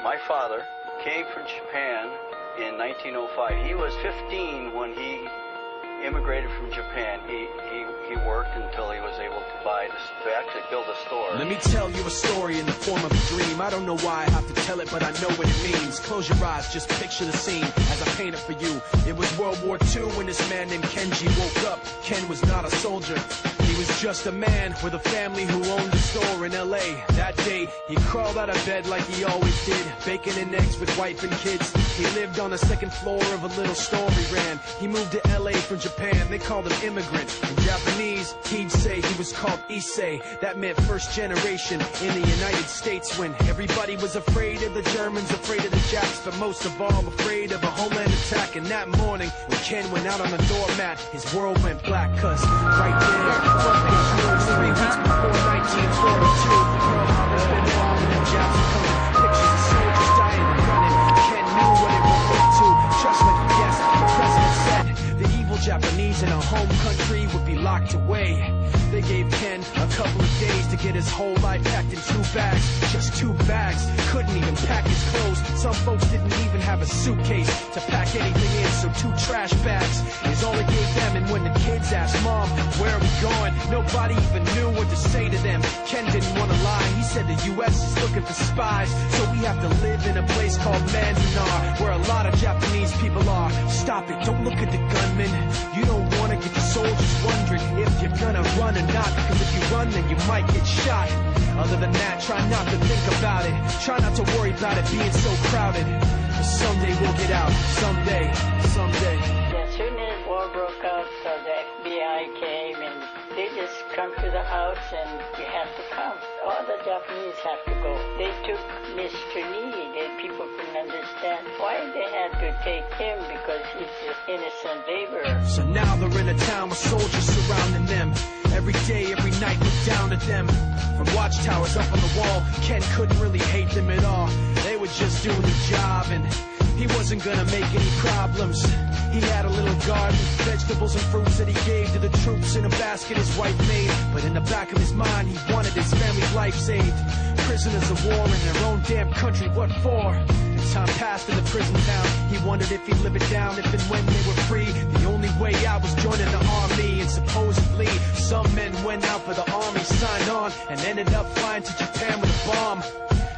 My father came from Japan in 1905. He was 15 when he immigrated from Japan. He worked until he was able to actually build a store. Let me tell you a story in the form of a dream. I don't know why I have to tell it, but I know what it means. Close your eyes, just picture the scene as I paint it for you. It was World War II when this man named Kenji woke up. Ken was not a soldier. He was just a man with a family who owned a store in L.A. That day, he crawled out of bed like he always did, bacon and eggs with wife and kids. He lived on the second floor of a little store he ran. He moved to L.A. from Japan. They called him immigrant. In Japanese, he'd say he was called Issei. That meant first generation in the United States when everybody was afraid of the Germans, afraid of the Japs, but most of all afraid of a homeland attack. And that morning, when Ken went out on the doormat, his world went black, cause right there, front page news 3 weeks before 1942, Pearl Harbor's been bombed and the Japs are coming. Pictures of soldiers dying and running. Ken knew what it would lead to, just like he guessed. The president said the evil Japanese in our home country would be locked away. They gave Ken a couple of days to get his whole life packed in 2 bags. Just 2 bags. Couldn't even pack his clothes. Some folks didn't even have a suitcase to pack anything in, so 2 trash bags is all they gave them. And when the kids asked Mom, where are we going? Nobody even knew what to say to them. Ken didn't want to lie. He said the U.S. is looking for spies, so we have to live in a place called Manzanar, where a lot of Japanese people are. Stop it. Don't look at the gunman. You don't want to get the soldiers wondering if you're gonna run or not, because if you run then you might get shot. Other than that, try not to think about it. Try not to worry about it being so crowded. Someday we'll get out. Someday. As soon as war broke out, the FBI came and they just come to the house and you have to come. All the Japanese have to go. They took Mr. Nii. People couldn't understand why they had to take him because he's just innocent laborer. So now they're in a town with soldiers surrounding them. Every day, every night, look down at them. From watchtowers up on the wall, Ken couldn't really hate them at all. They were just doing the job and he wasn't gonna make any problems. He had a little garden, vegetables and fruits that he gave to the troops in a basket his wife made. But in the back of his mind, he wanted his family's life saved. Prisoners of war in their own damn country, what for? As time passed in the prison town, he wondered if he'd live it down if and when they were free. The only way out was joining the army, and supposedly some men went out for the army, signed on, and ended up flying to Japan with a bomb.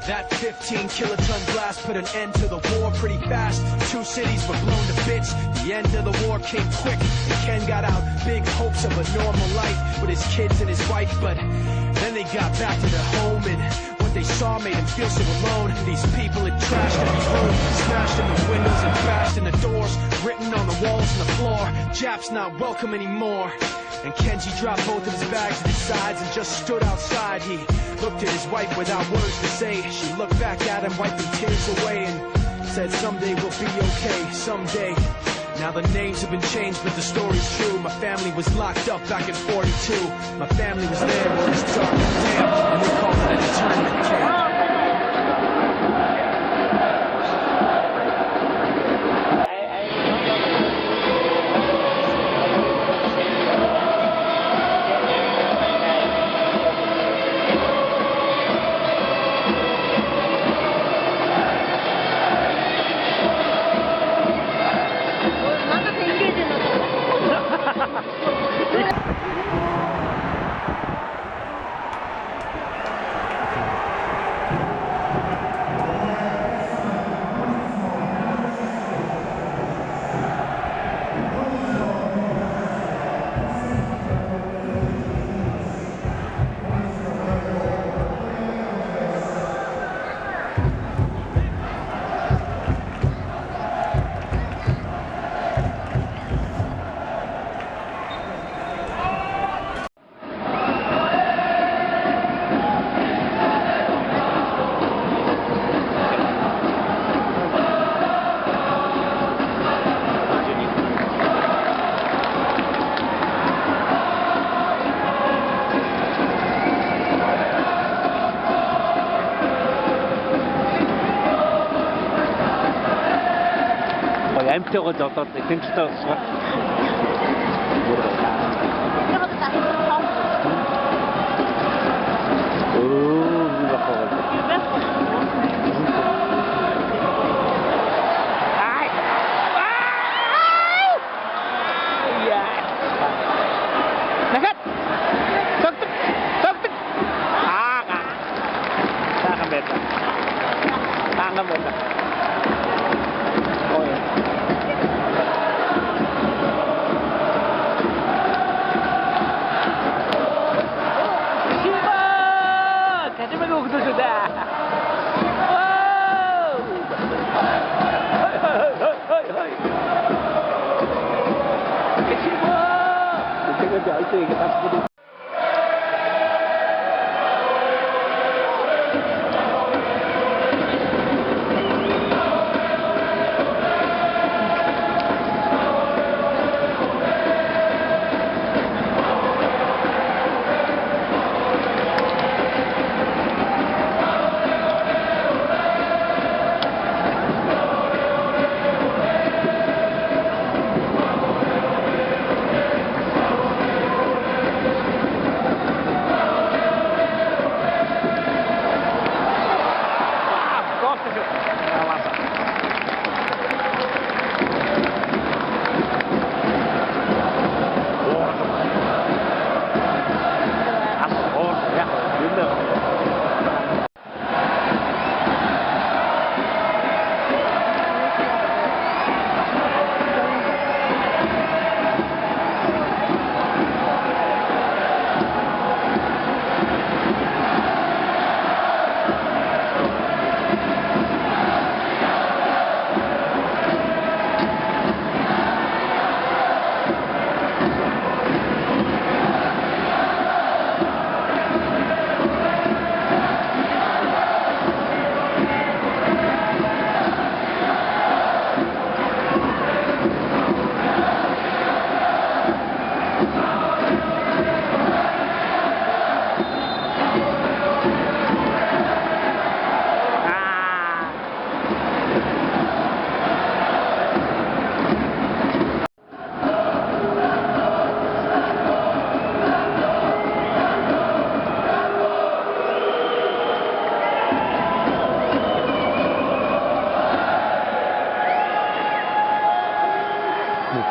That 15-kiloton blast put an end to the war pretty fast. 2 cities were blown to bits. The end of the war came quick, and Ken got out big hopes of a normal life with his kids and his wife. But then they got back to their home, and what they saw made him feel so alone. These people had trashed every home, smashed in the windows and bashed in the doors, written on the walls and the floor, Japs not welcome anymore. And Kenji dropped both of his bags to the sides and just stood outside. He looked at his wife without words to say. She looked back at him, wiping tears away, and said, someday we'll be okay, someday. Now the names have been changed, but the story's true. My family was locked up back in 42. My family was there where it's dark and damp, and they called it an internment camp. амтайгаа жолоод тэмцэлтэй болсоор Maybe I'll take it. That's good. Good.